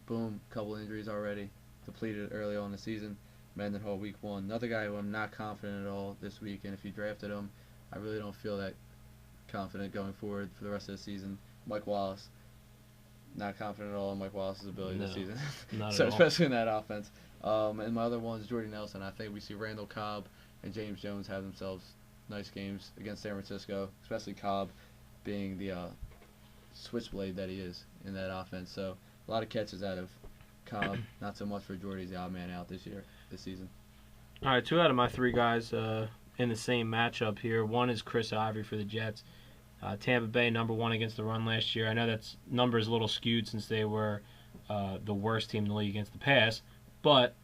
Boom, couple injuries already. Depleted early on in the season. Mendenhall week 1. Another guy who I'm not confident at all this week, and if you drafted him, I really don't feel that confident going forward for the rest of the season. Mike Wallace. Not confident at all in Mike Wallace's ability this season. Not So at all. especially in that offense. And my other one is Jordy Nelson. I think we see Randall Cobb and James Jones have themselves nice games against San Francisco, especially Cobb being the switchblade that he is in that offense. So a lot of catches out of Cobb. Not so much for Jordy's the odd man out this season. All right, 2 out of my 3 guys in the same matchup here. One is Chris Ivory for the Jets. Tampa Bay, number 1 against the run last year. I know that number is a little skewed since they were the worst team in the league against the pass, but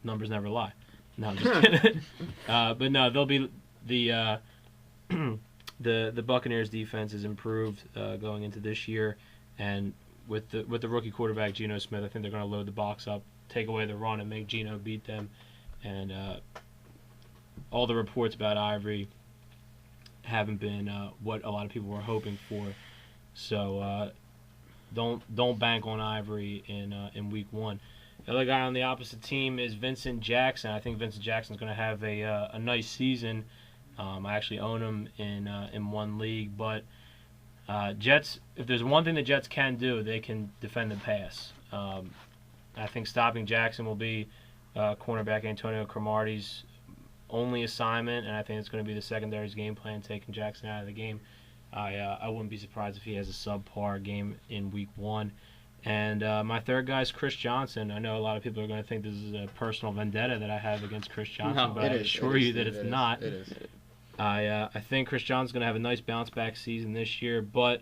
numbers never lie. No, I'm just kidding. But no, they'll be the Buccaneers defense is improved going into this year, and with the rookie quarterback Geno Smith, I think they're going to load the box up, take away the run, and make Geno beat them. And all the reports about Ivory haven't been what a lot of people were hoping for. So don't bank on Ivory in week 1. The other guy on the opposite team is Vincent Jackson. I think Vincent Jackson's going to have a nice season. I actually own him in one league, but Jets. If there's one thing the Jets can do, they can defend the pass. I think stopping Jackson will be cornerback Antonio Cromartie's only assignment, and I think it's going to be the secondary's game plan, taking Jackson out of the game. I wouldn't be surprised if he has a subpar game in week 1. And my third guy is Chris Johnson. I know a lot of people are going to think this is a personal vendetta that I have against Chris Johnson, but I assure you that it's not. It is. I think Chris Johnson's going to have a nice bounce-back season this year, but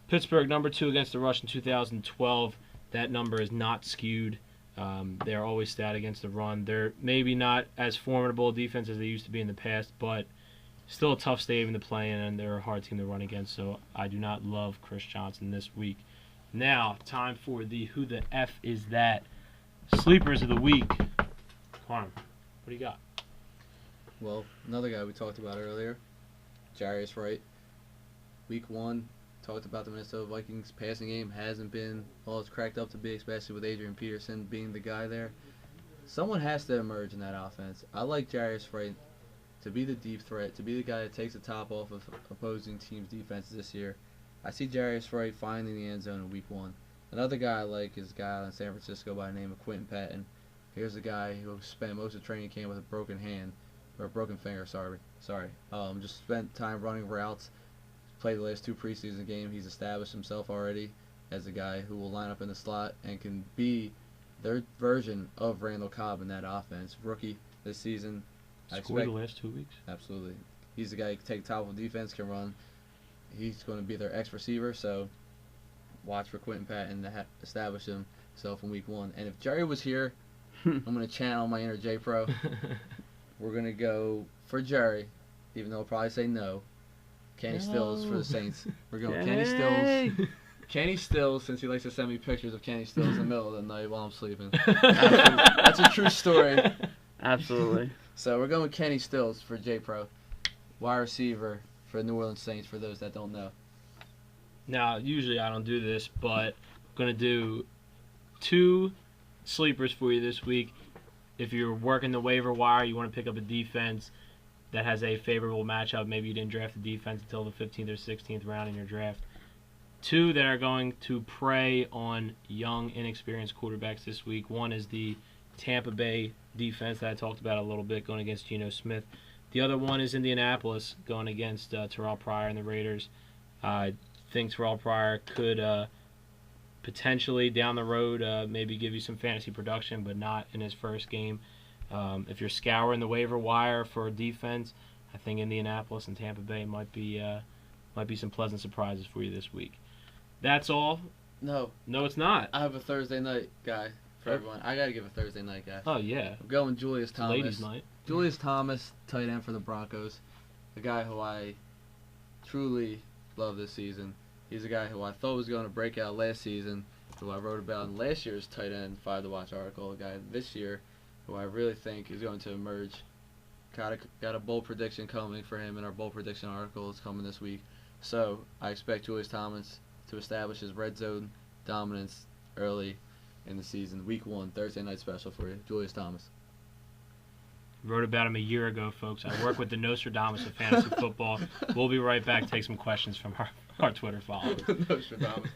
Pittsburgh, number 2 against the rush in 2012, that number is not skewed. They're always stout against the run. They're maybe not as formidable a defense as they used to be in the past, but still a tough stadium to play in, and they're a hard team to run against, so I do not love Chris Johnson this week. Now, time for the Who the F is That Sleepers of the Week. Carm, what do you got? Well, another guy we talked about earlier, Jarius Wright. Week 1, talked about the Minnesota Vikings passing game hasn't been all it's cracked up to be, especially with Adrian Peterson being the guy there. Someone has to emerge in that offense. I like Jarius Wright to be the deep threat, to be the guy that takes the top off of opposing teams' defenses this year. I see Jarius Wright finding the end zone in week 1. Another guy I like is a guy out in San Francisco by the name of Quentin Patton. Here's a guy who spent most of training camp with a broken hand, or a broken finger, sorry. Just spent time running routes, played the last 2 preseason games. He's established himself already as a guy who will line up in the slot and can be their version of Randall Cobb in that offense. Rookie this season. Scored the last 2 weeks. Absolutely. He's the guy who can take top of defense, can run. He's going to be their ex-receiver, so watch for Quentin Patton to establish himself in week 1. And if Jerry was here, I'm going to channel my inner J-Pro. We're going to go for Jerry, even though he'll probably say no. Kenny Stills for the Saints. We're going Kenny Stills. Kenny Stills, since he likes to send me pictures of Kenny Stills in the middle of the night while I'm sleeping. That's a true story. Absolutely. So we're going with Kenny Stills for J-Pro. Wide receiver for the New Orleans Saints, for those that don't know. Now, usually I don't do this, but I'm going to do 2 sleepers for you this week. If you're working the waiver wire, you want to pick up a defense that has a favorable matchup. Maybe you didn't draft the defense until the 15th or 16th round in your draft. 2 that are going to prey on young, inexperienced quarterbacks this week. One is the Tampa Bay defense that I talked about a little bit, going against Geno Smith. The other one is Indianapolis, going against Terrell Pryor and the Raiders. I think Terrell Pryor could potentially, down the road, maybe give you some fantasy production, but not in his first game. If you're scouring the waiver wire for defense, I think Indianapolis and Tampa Bay might be some pleasant surprises for you this week. That's all. No, it's not. I have a Thursday night guy for everyone. I got to give a Thursday night guy. Oh, yeah. I'm going Julius It's Thomas. ladies' night. Julius Thomas, tight end for the Broncos. A guy who I truly love this season. He's a guy who I thought was going to break out last season, who I wrote about in last year's tight end 5 to watch article. A guy this year who I really think is going to emerge. Got a bold prediction coming for him in our bold prediction article. It's coming this week. So I expect Julius Thomas to establish his red zone dominance early in the season. Week 1, Thursday night special for you. Julius Thomas. Wrote about him a year ago, folks. I work with the Nostradamus of fantasy football. We'll be right back. Take some questions from our Twitter followers. Nostradamus.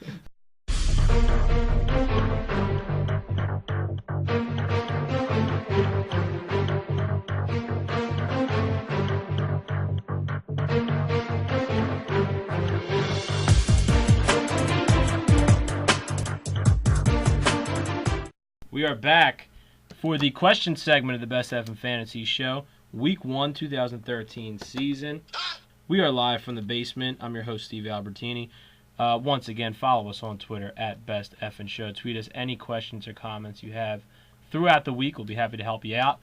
We are back for the question segment of the Best F in Fantasy Show, Week 1, 2013 season. We are live from the basement. I'm your host, Steve Albertini. Once again, follow us on Twitter at Best F and Show. Tweet us any questions or comments you have throughout the week. We'll be happy to help you out.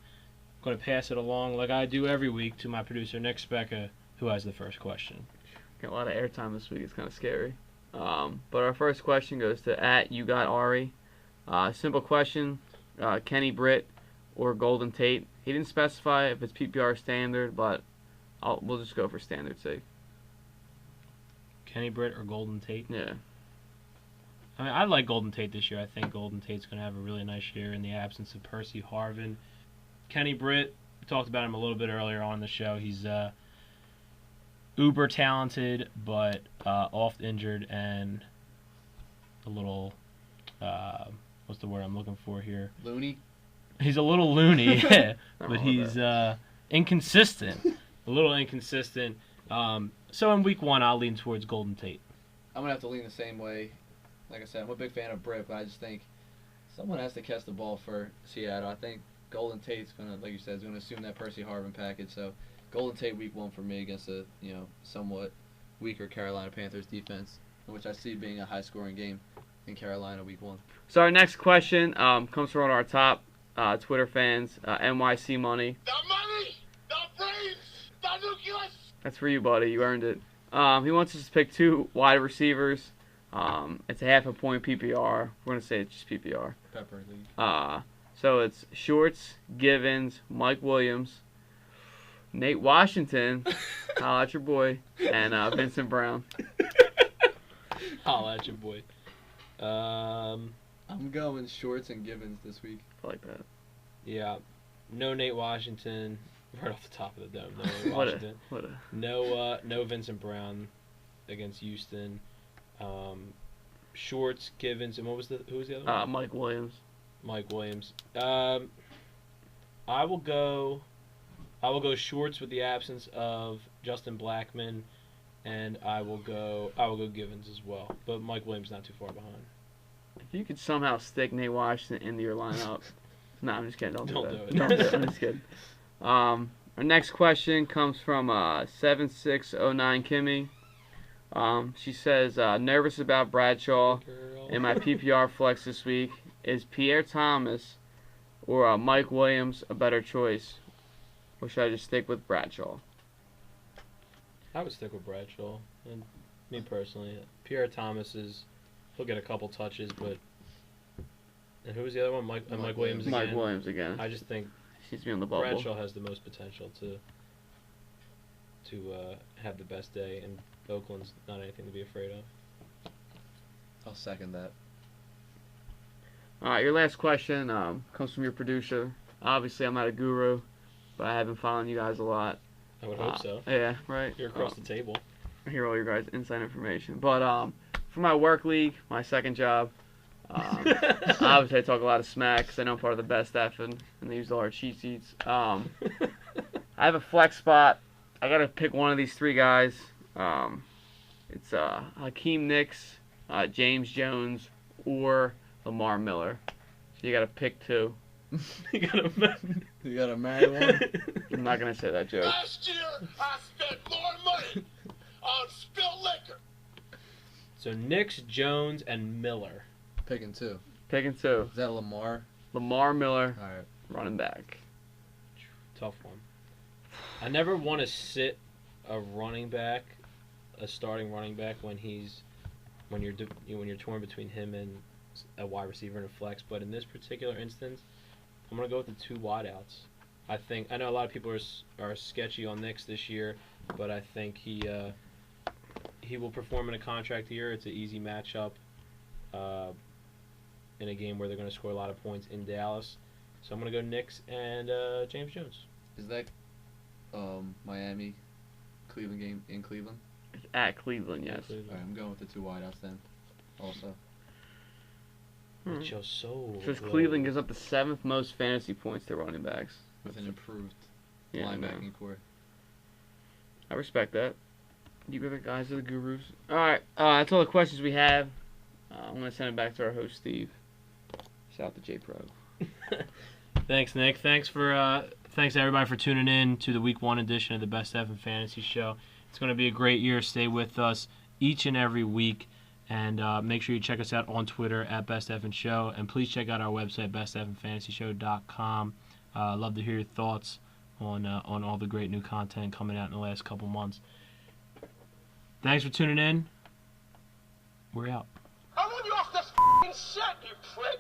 I'm going to pass it along like I do every week to my producer, Nick Specca, who has the first question. Got a lot of airtime this week. It's kind of scary. But our first question goes to @YouGotAri. Simple question, Kenny Britt or Golden Tate. He didn't specify if it's PPR standard, but we'll just go for standard sake. Kenny Britt or Golden Tate? Yeah. I mean, I like Golden Tate this year. I think Golden Tate's going to have a really nice year in the absence of Percy Harvin. Kenny Britt, we talked about him a little bit earlier on the show. He's uber talented, but oft injured and a little... what's the word I'm looking for here? Looney? He's a little loony, yeah, but he's inconsistent. A little inconsistent. So in Week 1, I'll lean towards Golden Tate. I'm going to have to lean the same way. Like I said, I'm a big fan of Britt, but I just think someone has to catch the ball for Seattle. I think Golden Tate's going to, like you said, is going to assume that Percy Harvin package. So Golden Tate Week 1 for me against a somewhat weaker Carolina Panthers defense, which I see being a high-scoring game in Carolina Week 1. So our next question comes from one of our top Twitter fans, NYC Money. The money, the brains, the nucleus. That's for you, buddy. You earned it. He wants us to pick 2 wide receivers. It's a half a point PPR. We're going to say it's just PPR. Pepper League. So it's Shorts, Givens, Mike Williams, Nate Washington, holla at your boy, and Vincent Brown. Holla at your boy. I'm going Shorts and Givens this week. I like that. Yeah. No Nate Washington. Right off the top of the dome. No Nate Washington. No Vincent Brown against Houston. Shorts, Givens, and who was the other one? Mike Williams. Mike Williams. I will go Shorts with the absence of Justin Blackmon, and I will go Givens as well. But Mike Williams not too far behind. If you could somehow stick Nate Washington into your lineup. No, I'm just kidding. Don't do it. Don't do it. I'm just kidding. Our next question comes from 7609 Kimmy. She says, nervous about Bradshaw in my PPR flex this week. Is Pierre Thomas or Mike Williams a better choice? Or should I just stick with Bradshaw? I would stick with Bradshaw. And me personally, Pierre Thomas he'll get a couple touches, but and who was the other one? Mike Williams again. Mike Williams again. I just think He's to be on the bubble. Bradshaw has the most potential to have the best day, and Oakland's not anything to be afraid of. I'll second that. All right, your last question comes from your producer. Obviously, I'm not a guru, but I have been following you guys a lot. I would hope so. Yeah, right. You're across the table. I hear all your guys' inside information. But for my work league, my second job, obviously I talk a lot of smack because I know I'm part of the best staff and they use all our cheat sheets. I have a flex spot. I got to pick one of these 3 guys. It's Hakeem Nicks, James Jones, or Lamar Miller. So you got to pick 2. You got a marry one? I'm not going to say that joke. Last year, I spent more money on spilled liquor. So Nicks, Jones, and Miller. Picking 2. Picking 2. Is that Lamar? Lamar Miller, All right. running back. Tough one. I never want to sit a running back a starting running back when you're torn between him and a wide receiver and a flex. But in this particular instance, I'm gonna go with the two wideouts. I know a lot of people are sketchy on Knicks this year, but I think he will perform in a contract year. It's an easy matchup in a game where they're going to score a lot of points in Dallas. So I'm going to go Knicks and James Jones. Is that Miami Cleveland game in Cleveland? It's at Cleveland, yes. All right, I'm going with the two wideouts then. Also. It's your soul. Says Cleveland gives up the 7th most fantasy points to running backs. With an improved Yeah, linebacking core. I respect that. You other guys are the gurus. All right, that's all the questions we have. I'm gonna send it back to our host Steve. Shout out to J Pro. Thanks, Nick. Thanks everybody for tuning in to the Week 1 edition of the Best F in Fantasy Show. It's going to be a great year. Stay with us each and every week, and make sure you check us out on Twitter at Best F and Show, and please check out our website bestfnfantasyshow.com. Love to hear your thoughts on all the great new content coming out in the last couple months. Thanks for tuning in. We're out. I want you off this f***ing set, you prick!